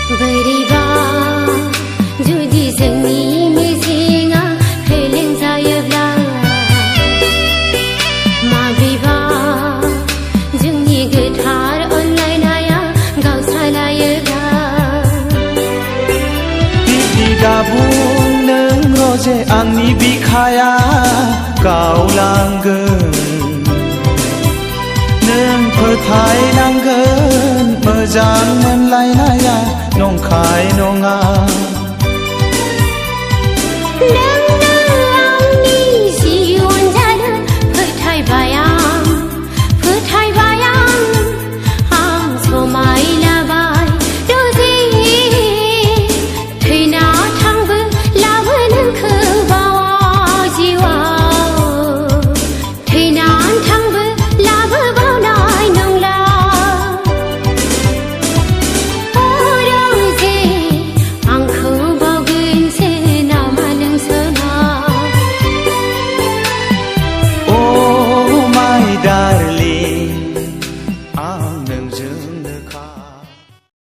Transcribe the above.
बोरैबा जुदि जोंनि मिजिंआ फेलें जायोब्ला माबेबा जोंनि गोथार अनलायनाया गावस्रालायोब्ला बिदि दाबुं नों रजे आंनि बिखाया गावलांगोन नों फोथायनांगोन मोजां मोनलायनाया नंखाय नङा